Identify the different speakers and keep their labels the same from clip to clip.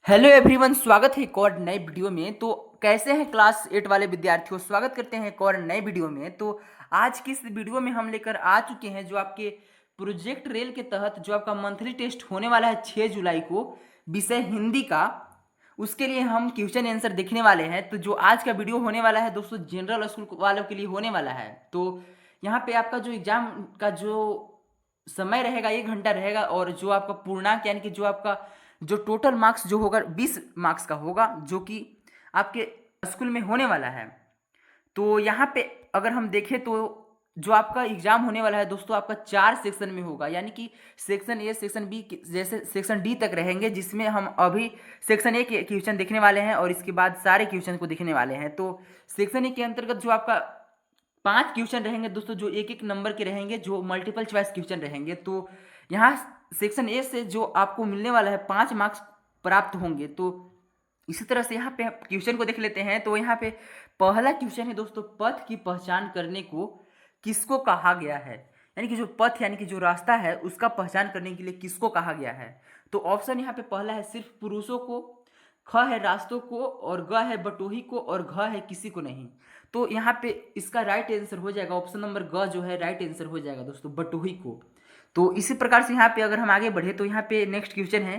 Speaker 1: Hello everyone, स्वागत है एक और नए वीडियो में। तो कैसे हैं क्लास 8 वाले विद्यार्थियों, स्वागत करते हैं एक और नए वीडियो में। तो आज की इस वीडियो में हम लेकर आ चुके हैं जो आपके प्रोजेक्ट रेल के तहत जो आपका मंथली टेस्ट होने वाला है 6 जुलाई को, विषय हिंदी का। उसके लिए हम क्वेश्चन आंसर देखने वाले हैं। तो जो आज का वीडियो होने वाला है दोस्तों, जनरल स्कूल वालों के लिए होने वाला है। तो यहाँ पे आपका जो एग्जाम का जो समय रहेगा 1 घंटा रहेगा, और जो आपका पूर्णांक यानी कि जो आपका जो टोटल मार्क्स जो होगा 20 मार्क्स का होगा, जो कि आपके स्कूल में होने वाला है। तो यहाँ पे अगर हम देखें तो जो आपका एग्जाम होने वाला है दोस्तों, आपका 4 सेक्शन में होगा, यानी कि सेक्शन ए, सेक्शन बी, जैसे सेक्शन डी तक रहेंगे, जिसमें हम अभी सेक्शन ए के क्वेश्चन देखने वाले हैं और इसके बाद सारे क्वेश्चन को देखने वाले हैं। तो सेक्शन ए के अंतर्गत जो आपका 5 क्वेश्चन रहेंगे दोस्तों, जो एक एक नंबर के रहेंगे, जो मल्टीपल चॉइस क्वेश्चन रहेंगे। तो यहाँ सेक्शन ए से जो आपको मिलने वाला है 5 मार्क्स प्राप्त होंगे। तो इसी तरह से यहाँ पे क्वेश्चन को देख लेते हैं। तो यहाँ पे पहला क्वेश्चन है दोस्तों, पथ की पहचान करने को किसको कहा गया है, यानी कि जो पथ यानी कि जो रास्ता है उसका पहचान करने के लिए किसको कहा गया है। तो ऑप्शन यहाँ पे पहला है सिर्फ पुरुषों को, ख है रास्तों को, और ग है बटोही को, और घ है किसी को नहीं। तो यहाँ पे इसका राइट आंसर हो जाएगा ऑप्शन नंबर ग, जो है राइट आंसर हो जाएगा दोस्तों, बटोही को। तो इसी प्रकार से यहाँ पे अगर हम आगे बढ़े तो यहाँ पे नेक्स्ट क्वेश्चन है,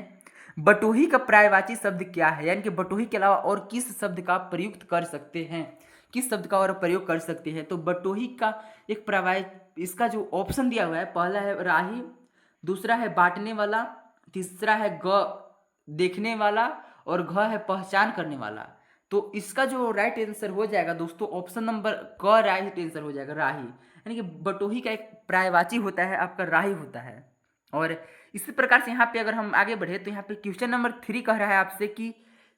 Speaker 1: बटोही का पर्यायवाची शब्द क्या है, यानी कि बटोही के अलावा और किस शब्द का प्रयुक्त कर सकते हैं, किस शब्द का और प्रयोग कर सकते हैं। तो बटोही का एक पर्याय, इसका जो ऑप्शन दिया हुआ है, पहला है राही, दूसरा है बांटने वाला, तीसरा है ग देखने वाला, और घ है पहचान करने वाला। तो इसका जो राइट आंसर हो जाएगा दोस्तों, ऑप्शन नंबर क राइट आंसर हो जाएगा, राही। यानी कि बटोही का एक पर्यायवाची होता है आपका राही होता है। और इसी प्रकार से यहाँ पे अगर हम आगे बढ़े तो यहाँ पे क्वेश्चन नंबर 3 कह रहा है आपसे कि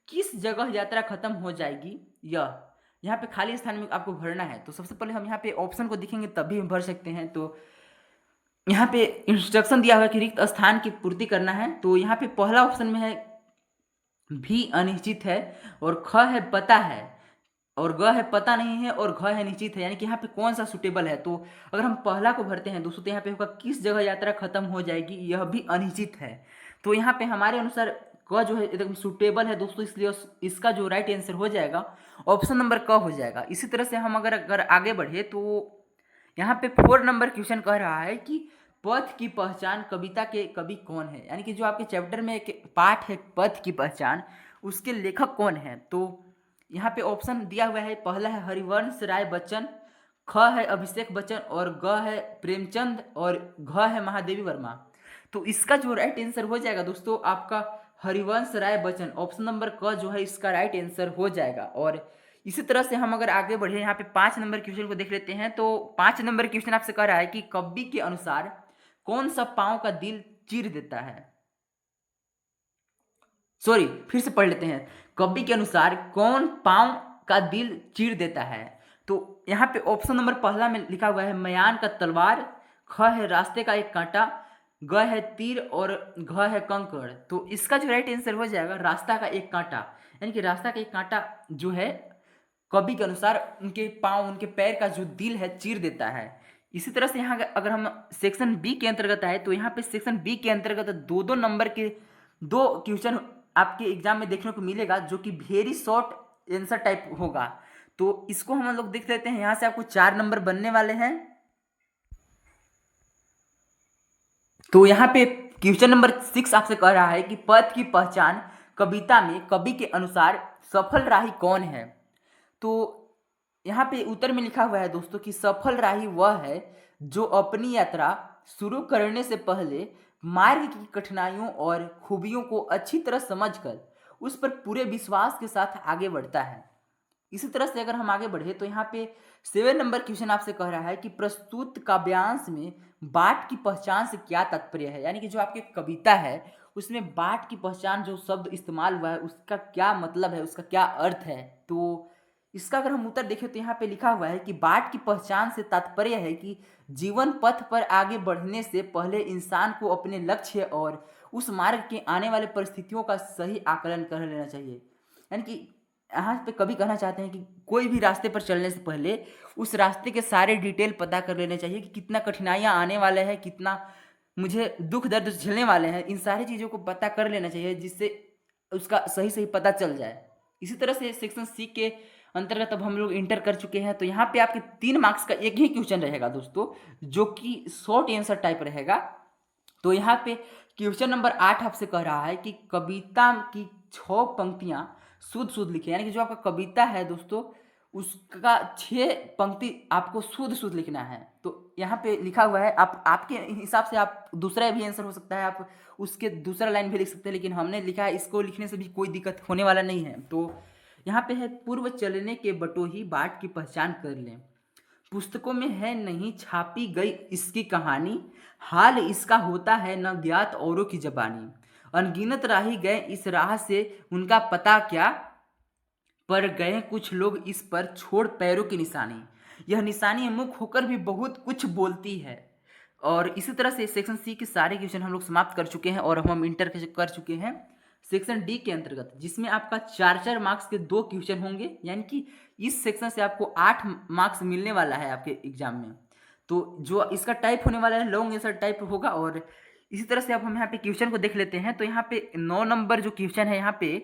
Speaker 1: किस जगह यात्रा खत्म हो जाएगी। यह यहाँ पे खाली स्थान में आपको भरना है। तो सबसे पहले हम यहाँ पे ऑप्शन को देखेंगे तभी हम भर सकते हैं। तो यहाँ पे इंस्ट्रक्शन दिया हुआ है कि रिक्त स्थान की पूर्ति करना है। तो यहाँ पे पहला ऑप्शन में है भी अनिश्चित है, और ख है पता है, और ग है पता नहीं है, और घ है निश्चित है। यानी कि यहाँ पे कौन सा सुटेबल है। तो अगर हम पहला को भरते हैं दोस्तों, तो यहाँ पे होगा किस जगह यात्रा खत्म हो जाएगी, यह भी अनिश्चित है। तो यहाँ पे हमारे अनुसार क जो है एकदम सुटेबल है दोस्तों, इसलिए इसका जो राइट आंसर हो जाएगा ऑप्शन नंबर क हो जाएगा। इसी तरह से हम अगर आगे बढ़े तो यहाँ पे 4 नंबर क्वेश्चन कह रहा है कि पथ की पहचान कविता के कवि कौन है, यानी कि जो आपके चैप्टर में एक पाठ है पथ की पहचान, उसके लेखक कौन है। तो यहाँ पे ऑप्शन दिया हुआ है, पहला है हरिवंश राय बच्चन, ख है अभिषेक बच्चन, और ग है प्रेमचंद, और घ है महादेवी वर्मा। तो इसका जो राइट आंसर हो जाएगा दोस्तों आपका हरिवंश राय बच्चन, ऑप्शन नंबर क जो है इसका राइट आंसर हो जाएगा। और इसी तरह से हम अगर आगे बढ़े यहाँ पे 5 नंबर क्वेश्चन को देख लेते हैं। तो 5 नंबर क्वेश्चन आपसे कह रहा है कि कवि के अनुसार कौन सा पांव का दिल चीर देता है। सॉरी, फिर से पढ़ लेते हैं, कवि के अनुसार कौन पांव का दिल चीर देता है। तो यहाँ पे ऑप्शन नंबर पहला में लिखा हुआ है मयान का तलवार, ख है रास्ते का एक कांटा, ग है तीर, और घ है कंकड़। तो इसका जो राइट आंसर हो जाएगा रास्ता का एक कांटा, यानी कि रास्ता का एक कांटा जो है कवि के अनुसार उनके पाँव, उनके पैर का जो दिल है चीर देता है। इसी तरह से यहाँ अगर हम सेक्शन बी के अंतर्गत आए तो यहाँ पे सेक्शन बी के अंतर्गत दो दो नंबर के 2 क्वेश्चन आपके एग्जाम में देखने को मिलेगा, जो कि वेरी शॉर्ट आंसर टाइप होगा। तो इसको हम लोग देख लेते हैं। यहाँ से आपको 4 नंबर बनने वाले हैं। तो यहाँ पे क्वेश्चन नंबर 6 आपसे कह रहा है कि पथ की पहचान कविता में कवि के अनुसार सफल राही कौन है। तो यहाँ पे उत्तर में लिखा हुआ है दोस्तों कि सफल राही वह है जो अपनी यात्रा शुरू करने से पहले मार्ग की कठिनाइयों और खूबियों को अच्छी तरह समझकर उस पर पूरे विश्वास के साथ आगे बढ़ता है। इसी तरह से अगर हम आगे बढ़े तो यहाँ पे 7 नंबर क्वेश्चन आपसे कह रहा है कि प्रस्तुत काव्यांश में बाट की पहचान से क्या तात्पर्य है, यानी कि जो आपकी कविता है उसमें बाट की पहचान जो शब्द इस्तेमाल हुआ है उसका क्या मतलब है, उसका क्या अर्थ है। तो इसका अगर हम उत्तर देखें तो यहाँ पे लिखा हुआ है कि बाट की पहचान से तात्पर्य है कि जीवन पथ पर आगे बढ़ने से पहले इंसान को अपने लक्ष्य और उस मार्ग के आने वाले परिस्थितियों का सही आकलन कर लेना चाहिए। यानी कि यहाँ पे कभी कहना चाहते हैं कि कोई भी रास्ते पर चलने से पहले उस रास्ते के सारे डिटेल पता कर लेने चाहिए कि कितना कठिनाइयाँ आने वाले हैं, कितना मुझे दुख दर्द झेलने वाले हैं, इन सारी चीज़ों को पता कर लेना चाहिए, जिससे उसका सही सही पता चल जाए। इसी तरह से सेक्शन सी के अंतर्गत अब हम लोग इंटर कर चुके हैं। तो यहाँ पे आपके 3 मार्क्स का एक ही क्वेश्चन रहेगा दोस्तों, जो कि शॉर्ट आंसर टाइप रहेगा। तो यहाँ पे क्वेश्चन नंबर 8 आपसे कह रहा है कि कविता की 6 पंक्तियां शुद्ध शुद्ध लिखे, यानी कि जो आपका कविता है दोस्तों उसका 6 पंक्ति आपको शुद्ध शुद्ध लिखना है। तो यहाँ पे लिखा हुआ है, आप आपके हिसाब से आप दूसरा भी आंसर हो सकता है, आप उसके दूसरा लाइन भी लिख सकते हैं, लेकिन हमने लिखा है इसको लिखने से भी कोई दिक्कत होने वाला नहीं है। तो यहाँ पे है, पूर्व चलने के बटोही बाट की पहचान कर लें, पुस्तकों में है नहीं छापी गई इसकी कहानी, हाल इसका होता है न ज्ञात औरों की जबानी, अनगिनत राही गए इस राह से उनका पता क्या, पर गए कुछ लोग इस पर छोड़ पैरों की निशानी, यह निशानी मुख होकर भी बहुत कुछ बोलती है। और इसी तरह से सेक्शन सी के सारे क्वेश्चन हम लोग समाप्त कर चुके हैं और हम इंटर कर चुके हैं सेक्शन डी के अंतर्गत, जिसमें आपका 4-4 मार्क्स के 2 क्वेश्चन होंगे, यानी कि इस सेक्शन से आपको 8 मार्क्स मिलने वाला है आपके एग्जाम में। तो जो इसका टाइप होने वाला है लॉन्ग आंसर टाइप होगा। और इसी तरह से अब हम यहाँ पे क्वेश्चन को देख लेते हैं। तो यहाँ पे 9 नंबर जो क्वेश्चन है, यहाँ पे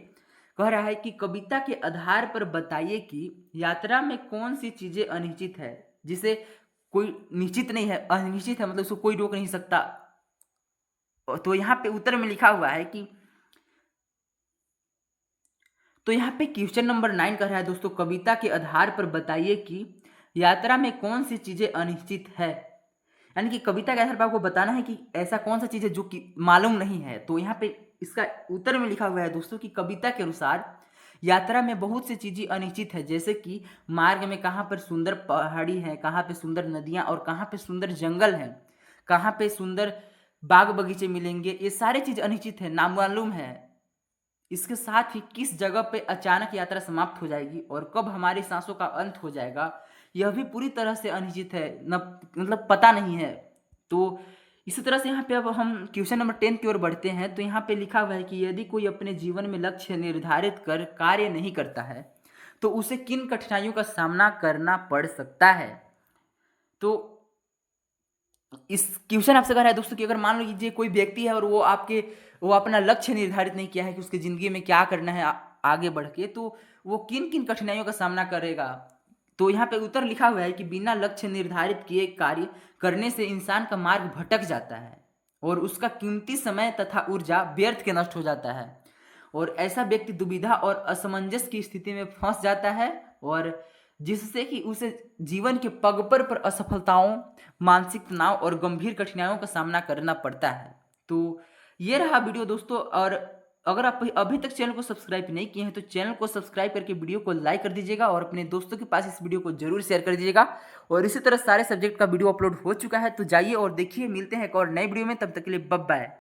Speaker 1: कह रहा है कि कविता के आधार पर बताइए कि यात्रा में कौन सी चीजें अनिश्चित है, जिसे कोई निश्चित नहीं है, अनिश्चित है, मतलब उसको कोई रोक नहीं सकता। तो यहाँ पे उत्तर में लिखा हुआ है कि, तो यहाँ पे क्वेश्चन नंबर 9 कह रहा है दोस्तों, कविता के आधार पर बताइए कि यात्रा में कौन सी चीजें अनिश्चित है, यानी कि कविता के आधार पर आपको बताना है कि ऐसा कौन सा चीज है जो कि मालूम नहीं है। तो यहाँ पे इसका उत्तर में लिखा हुआ है दोस्तों कि कविता के अनुसार यात्रा में बहुत सी चीजें अनिश्चित है, जैसे कि मार्ग में कहाँ पर सुंदर पहाड़ी है, कहाँ पे सुंदर नदियाँ और कहाँ पे सुंदर जंगल है, कहाँ पे सुंदर बाग बगीचे मिलेंगे, ये सारी चीज अनिश्चित है, नामालूम है। इसके साथ ही किस जगह पे अचानक यात्रा समाप्त हो जाएगी और कब हमारी सांसों का अंत हो जाएगा, यह भी पूरी तरह से अनिश्चित है, न मतलब पता नहीं है। तो इसी तरह से यहाँ पे अब हम क्वेश्चन नंबर 10 की ओर बढ़ते हैं। तो यहाँ पे लिखा हुआ है कि यदि कोई अपने जीवन में लक्ष्य निर्धारित कर कार्य नहीं करता है तो उसे किन कठिनाइयों का सामना करना पड़ सकता है। तो इस क्वेश्चन आपसे कह रहा है दोस्तों कि अगर मान लीजिए कोई व्यक्ति है और वो अपना लक्ष्य निर्धारित नहीं किया है कि उसके ज़िंदगी में क्या करना है आगे बढ़ के, तो वो किन किन कठिनाइयों का सामना करेगा। तो यहाँ पे उत्तर लिखा हुआ है कि बिना लक्ष्य निर्धारित किए कार्य करने से इंसान का मार्ग भटक जाता है और उसका कीमती समय तथा ऊर्जा व्यर्थ के नष्ट हो जाता है, और ऐसा व्यक्ति दुविधा और असमंजस की स्थिति में फंस जाता है, और जिससे कि उसे जीवन के पग पर असफलताओं, मानसिक तनाव और गंभीर कठिनाइयों का सामना करना पड़ता है। तो ये रहा वीडियो दोस्तों। और अगर आप अभी तक चैनल को सब्सक्राइब नहीं किए हैं तो चैनल को सब्सक्राइब करके वीडियो को लाइक कर दीजिएगा और अपने दोस्तों के पास इस वीडियो को जरूर शेयर कर दीजिएगा। और इसी तरह सारे सब्जेक्ट का वीडियो अपलोड हो चुका है, तो जाइए और देखिए। मिलते हैं एक और नई वीडियो में, तब तक के लिए बाय बाय।